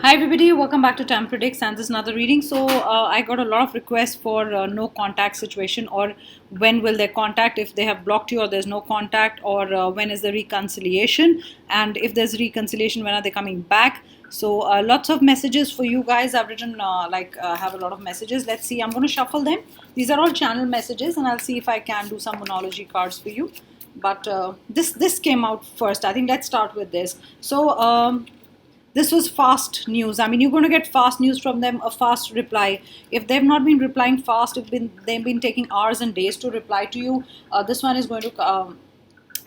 Hi everybody, welcome back to Tam Predicts, and this is another reading. So I got a lot of requests for no contact situation, or when will they contact, if they have blocked you or there's no contact, or when is the reconciliation, and if there's reconciliation, when are they coming back. So lots of messages for you guys. I've written have a lot of messages. Let's see, I'm going to shuffle them. These are all channel messages, and I'll see if I can do some monology cards for you. But this came out first. I think let's start with this. So this was fast news. I mean, you're going to get fast news from them, a fast reply. If they've not been replying fast, if they've been taking hours and days to reply to you, this one is going to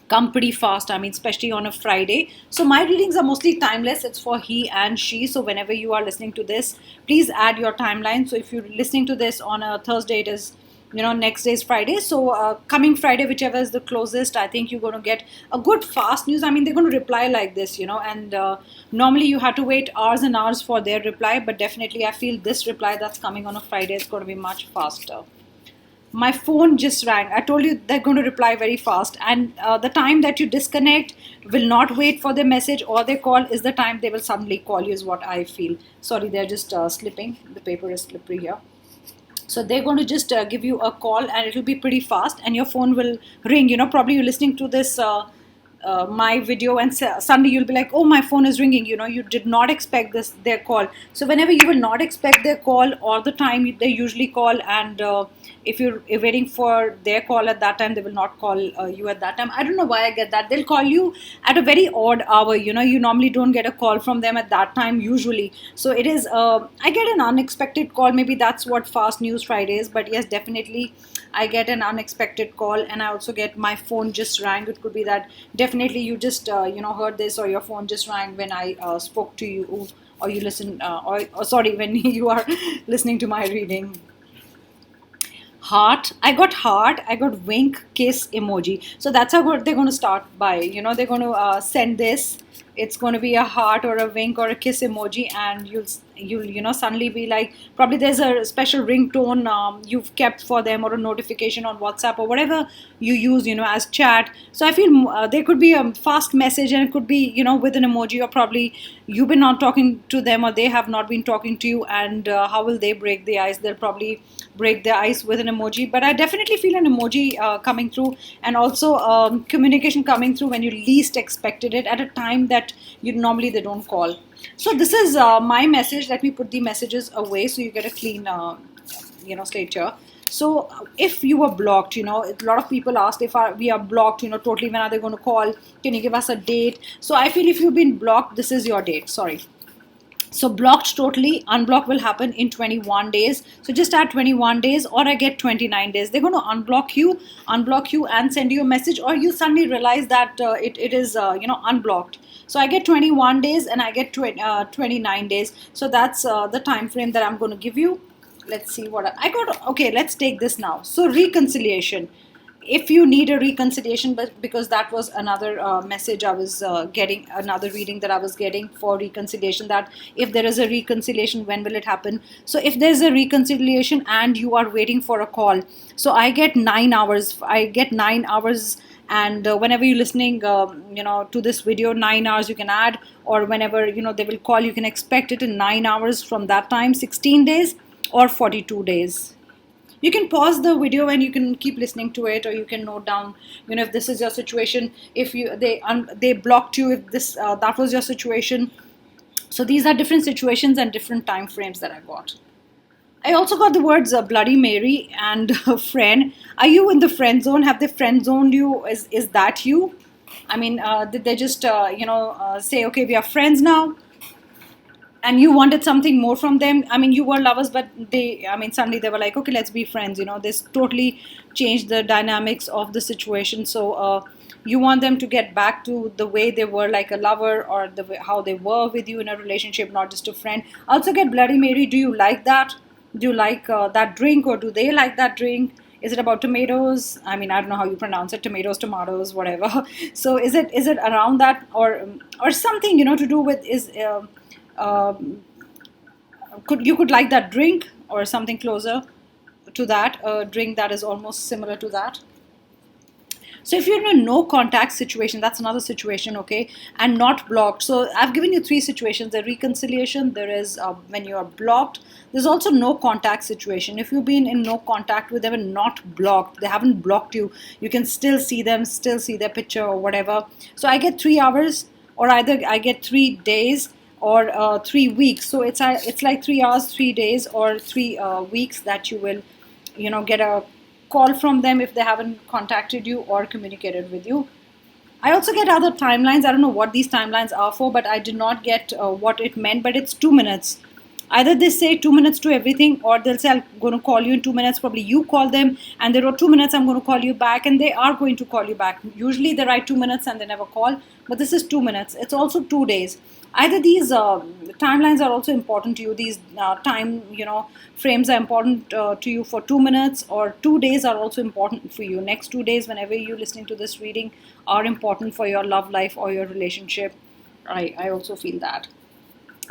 come pretty fast. I mean, especially on a Friday. So my readings are mostly timeless. It's for he and she. So whenever you are listening to this, please add your timeline. So if you're listening to this on a Thursday, it is next day is Friday. So coming Friday, whichever is the closest, I think you're going to get a good fast news. I mean, they're going to reply like this, and normally you have to wait hours and hours for their reply, but definitely I feel this reply that's coming on a Friday is going to be much faster. My phone just rang. I told you they're going to reply very fast, and the time that you disconnect, will not wait for their message or their call, is the time they will suddenly call you, is what I feel. Sorry, they're just slipping. The paper is slippery here. So they're going to just give you a call, and it'll be pretty fast, and your phone will ring. Probably you're listening to this my video, and suddenly you'll be like, oh, my phone is ringing. You did not expect their call. So whenever you will not expect their call, or the time they usually call, and if you're waiting for their call at that time, they will not call you at that time. I don't know why I get that. They'll call you at a very odd hour. You normally don't get a call from them at that time usually. So it is, I get an unexpected call. Maybe that's what Fast News Friday is. But yes, definitely I get an unexpected call, and I also get my phone just rang. It could be that definitely you just heard this, or your phone just rang when I spoke to you, or you listen, or sorry, when you are listening to my reading. Heart, I got heart, I got wink, kiss emoji. So that's how they're going to start by. They're going to send this. It's going to be a heart or a wink or a kiss emoji, and you'll suddenly be like, probably there's a special ringtone you've kept for them, or a notification on WhatsApp, or whatever you use as chat. So I feel there could be a fast message, and it could be with an emoji, or probably you've been not talking to them, or they have not been talking to you, and how will they break the ice? They'll probably break the ice with an emoji. But I definitely feel an emoji coming through, and also communication coming through when you least expected it, at a time that normally they don't call. So this is my message. Let me put the messages away so you get a clean slate here. So if you were blocked, a lot of people asked, if we are blocked, totally, when are they going to call? Can you give us a date? So I feel if you've been blocked, this is your date. Sorry. So blocked totally, unblock will happen in 21 days. So just add 21 days, or I get 29 days. They're going to unblock you and send you a message, or you suddenly realize that it is unblocked. So I get 21 days, and I get 29 days. So that's the time frame that I'm going to give you. Let's see what I got. Okay, let's take this now. So reconciliation. If you need a reconciliation, but because that was another message I was getting, another reading that I was getting for reconciliation, that if there is a reconciliation, when will it happen? So if there's a reconciliation and you are waiting for a call, so I get 9 hours. And whenever you're listening to this video, 9 hours you can add, or whenever they will call, you can expect it in 9 hours from that time, 16 days or 42 days. You can pause the video and you can keep listening to it, or you can note down, if this is your situation, if they blocked you, if this that was your situation. So these are different situations and different time frames that I got. I also got the words Bloody Mary and friend. Are you in the friend zone? Have they friend zoned you? Is that you? I mean, did they just say, okay, we are friends now, and you wanted something more from them? I mean, you were lovers, but suddenly they were like, okay, let's be friends. This totally changed the dynamics of the situation. So you want them to get back to the way they were, like a lover, or the way how they were with you in a relationship, not just a friend. Also get Bloody Mary. Do you like that? Do you like that drink, or do they like that drink? Is it about tomatoes? I mean, I don't know how you pronounce it. Tomatoes, whatever. So is it around that, or something to do with could like that drink, or something closer to that, a drink that is almost similar to that. So if you're in a no contact situation, that's another situation, okay, and not blocked. So I've given you three situations: the reconciliation, there is when you are blocked. There's also no contact situation. If you've been in no contact with them and not blocked, they haven't blocked you, you can still see them, still see their picture or whatever. So I get 3 hours, or either I get 3 days or 3 weeks. So it's like 3 hours, 3 days, or 3 weeks that you will, get a call from them if they haven't contacted you or communicated with you. I also get other timelines. I don't know what these timelines are for, but I did not get what it meant. But it's 2 minutes. Either they say 2 minutes to everything, or they'll say, I'm going to call you in 2 minutes. Probably you call them, and there are 2 minutes, I'm going to call you back, and they are going to call you back. Usually they write 2 minutes and they never call, but this is 2 minutes. It's also 2 days. Either these timelines are also important to you. These time, frames are important to you for 2 minutes, or 2 days are also important for you. Next 2 days, whenever you're listening to this reading, are important for your love life or your relationship. I also feel that.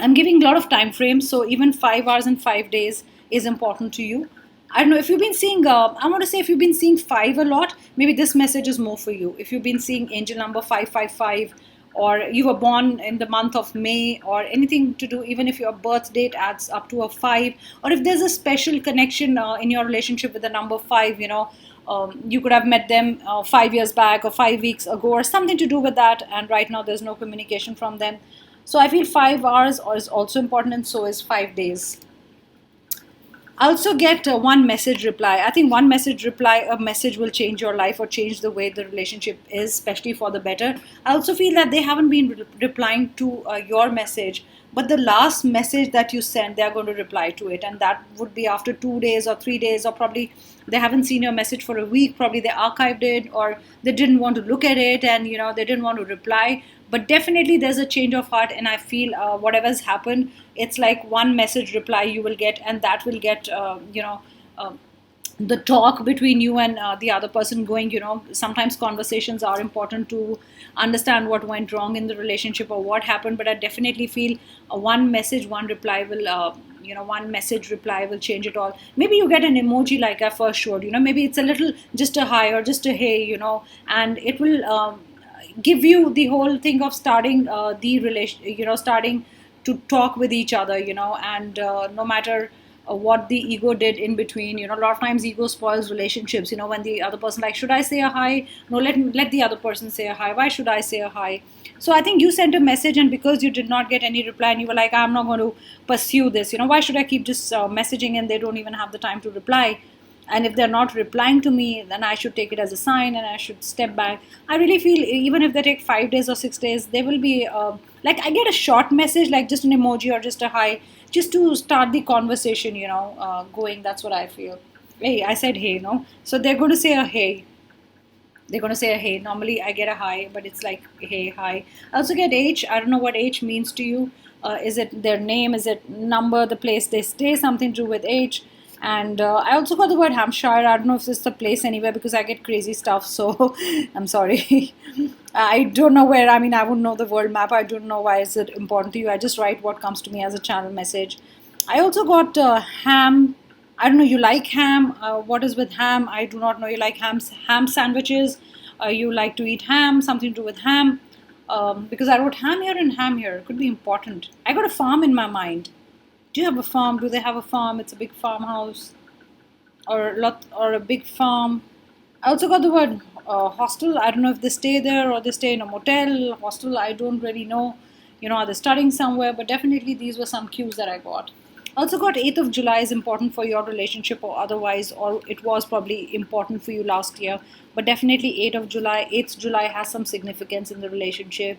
I'm giving a lot of time frames, so even 5 hours and 5 days is important to you. I don't know if you've been seeing, I want to say if you've been seeing five a lot, maybe this message is more for you. If you've been seeing angel number 555, or you were born in the month of May, or anything to do, even if your birth date adds up to a 5, or if there's a special connection in your relationship with the number 5, you could have met them 5 years back or 5 weeks ago, or something to do with that, and right now there's no communication from them. So I feel 5 hours is also important, and so is 5 days. I also get one message reply. I think one message reply, a message will change your life or change the way the relationship is, especially for the better. I also feel that they haven't been replying to your message, but the last message that you send, they are going to reply to it, and that would be after 2 days or 3 days, or probably they haven't seen your message for a week. Probably they archived it, or they didn't want to look at it, and they didn't want to reply. But definitely there's a change of heart, and I feel whatever's happened, it's like one message reply you will get, and that will get uh, the talk between you and the other person going. Sometimes conversations are important to understand what went wrong in the relationship or what happened, but I definitely feel one message, one reply will one message reply will change it all. Maybe you get an emoji like I first showed. Maybe it's a little, just a hi or just a hey, and it will give you the whole thing of starting the relation, starting to talk with each other, and no matter what the ego did in between. A lot of times ego spoils relationships. When the other person, like, should I say a hi? No, let the other person say a hi. Why should I say a hi? So I think you sent a message, and because you did not get any reply, and you were like, I'm not going to pursue this. Why should I keep just messaging, and they don't even have the time to reply? And if they're not replying to me, then I should take it as a sign, and I should step back. I really feel even if they take 5 days or 6 days, they will be like, I get a short message, like just an emoji or just a hi, just to start the conversation, going. That's what I feel. Hey, I said hey, no? So they're going to say a hey. They're going to say a hey. Normally I get a hi, but it's like hey, hi. I also get H. I don't know what H means to you. Is it their name? Is it number, the place they stay, something to do with H? And I also got the word Hampshire. I don't know if it's a place anywhere, because I get crazy stuff. So I'm sorry. I don't know where. I mean, I wouldn't know the world map. I don't know why is it important to you. I just write what comes to me as a channel message. I also got ham. I don't know. You like ham? What is with ham? I do not know. You like ham sandwiches. You like to eat ham. Something to do with ham. Because I wrote ham here and ham here. It could be important. I got a farm in my mind. Do you have a farm? Do they have a farm? It's a big farmhouse, or a big farm. I also got the word hostel. I don't know if they stay there or they stay in a motel. Hostel, I don't really know. Are they studying somewhere? But definitely these were some cues that I got. I also got 8th of July is important for your relationship, or otherwise, or it was probably important for you last year. But definitely 8th July has some significance in the relationship.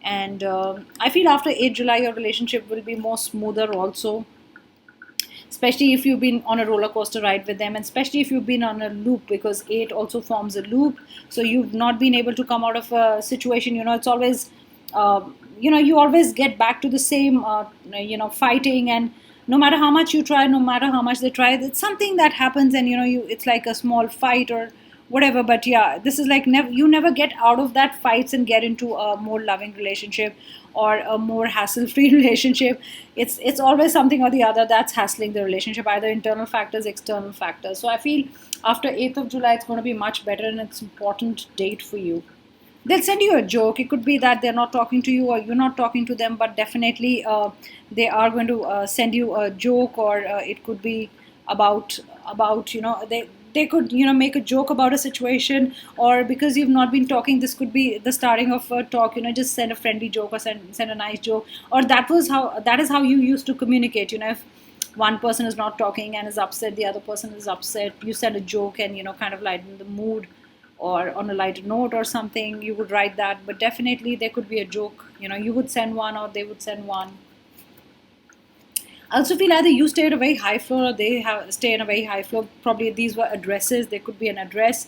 And I feel after 8th July, your relationship will be more smoother also, especially if you've been on a roller coaster ride with them, and especially if you've been on a loop, because 8 also forms a loop. So you've not been able to come out of a situation. It's always, you always get back to the same, fighting, and no matter how much you try, no matter how much they try, it's something that happens, and it's like a small fight or whatever. But yeah, this is like never, you never get out of that fights and get into a more loving relationship or a more hassle free relationship. It's always something or the other that's hassling the relationship, either internal factors, external factors. So I feel after 8th of July it's going to be much better, and it's important date for you. They'll send you a joke. It could be that they're not talking to you or you're not talking to them, but definitely they are going to send you a joke, or it could be about they could make a joke about a situation, or because you've not been talking, this could be the starting of a talk. Just send a friendly joke, or send a nice joke, or that is how you used to communicate. If one person is not talking and is upset, the other person is upset, you send a joke and kind of lighten the mood, or on a lighter note or something, you would write that. But definitely there could be a joke, you would send one or they would send one. I also feel either you stay at a very high floor or they stay in a very high floor. Probably these were addresses. There could be an address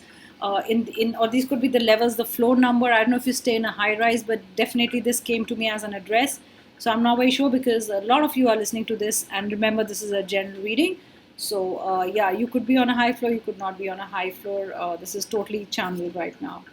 in or these could be the levels, the floor number. I don't know if you stay in a high rise, but definitely this came to me as an address. So I'm not very sure, because a lot of you are listening to this, and remember, this is a general reading. So yeah, you could be on a high floor, you could not be on a high floor. This is totally channeled right now.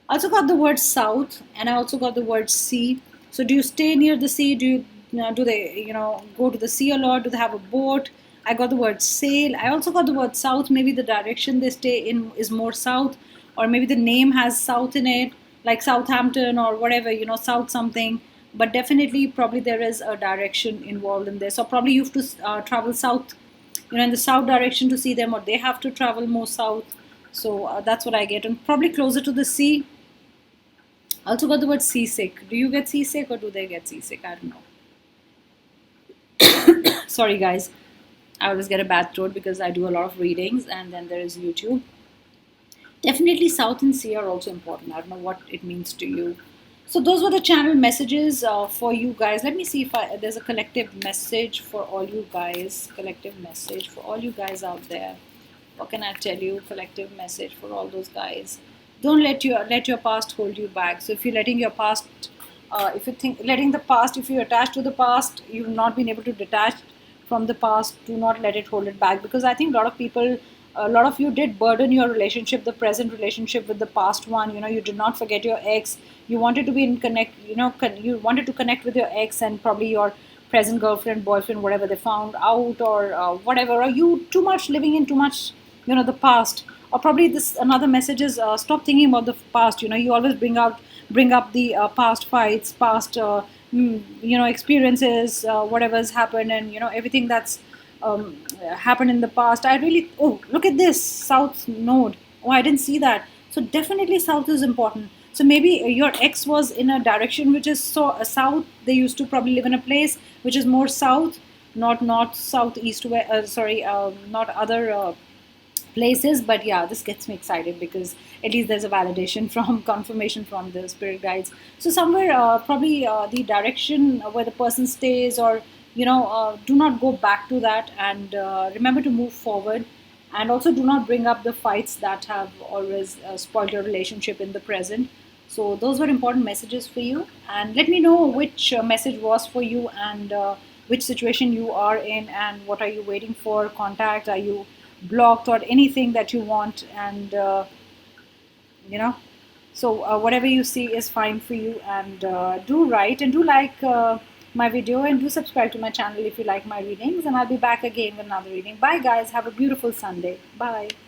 I also got the word south, and I also got the word sea. So do you stay near the sea? Do they go to the sea a lot? Do they have a boat? I got the word sail. I also got the word south. Maybe the direction they stay in is more south, or maybe the name has south in it, like Southampton or whatever, south something. But definitely, probably there is a direction involved in this. So probably you have to travel south, in the south direction to see them, or they have to travel more south. So that's what I get, and probably closer to the sea. I also got the word seasick. Do you get seasick or do they get seasick? I don't know. Sorry, guys. I always get a bad throat because I do a lot of readings, and then there is YouTube. Definitely, South and Sea are also important. I don't know what it means to you. So those were the channel messages for you guys. Let me see if there's a collective message for all you guys. Collective message for all you guys out there. What can I tell you? Collective message for all those guys. Don't let your past hold you back. So if you're letting your past, if you think letting the past, if you're attached to the past, you've not been able to detach from the past. Do not let it hold it back, because I think a lot of people, a lot of you did burden your relationship, the present relationship, with the past one. You did not forget your ex. You wanted to be in connect. You wanted to connect with your ex and probably your present girlfriend, boyfriend, whatever they found out, or whatever. Or you too much living in too much, the past. Or probably this another message is, stop thinking about the past. You always bring up the past fights, past experiences, whatever's happened, and everything that's happened in the past. I really, oh, look at this south node. Oh, I didn't see that. So definitely south is important. So maybe your ex was in a direction which is so south. They used to probably live in a place which is more south, not north, south, east, west. Sorry, not other places. But yeah, this gets me excited, because at least there's a validation from confirmation from the spirit guides. So somewhere, probably the direction where the person stays, or do not go back to that, and remember to move forward, and also do not bring up the fights that have always spoiled your relationship in the present. So those were important messages for you, and let me know which message was for you, and which situation you are in, and what are you waiting for contact. Are you blocked, or anything that you want, and you know so whatever you see is fine for you. And do write, and do like my video, and do subscribe to my channel if you like my readings, and I'll be back again with another reading. Bye guys, have a beautiful Sunday. Bye.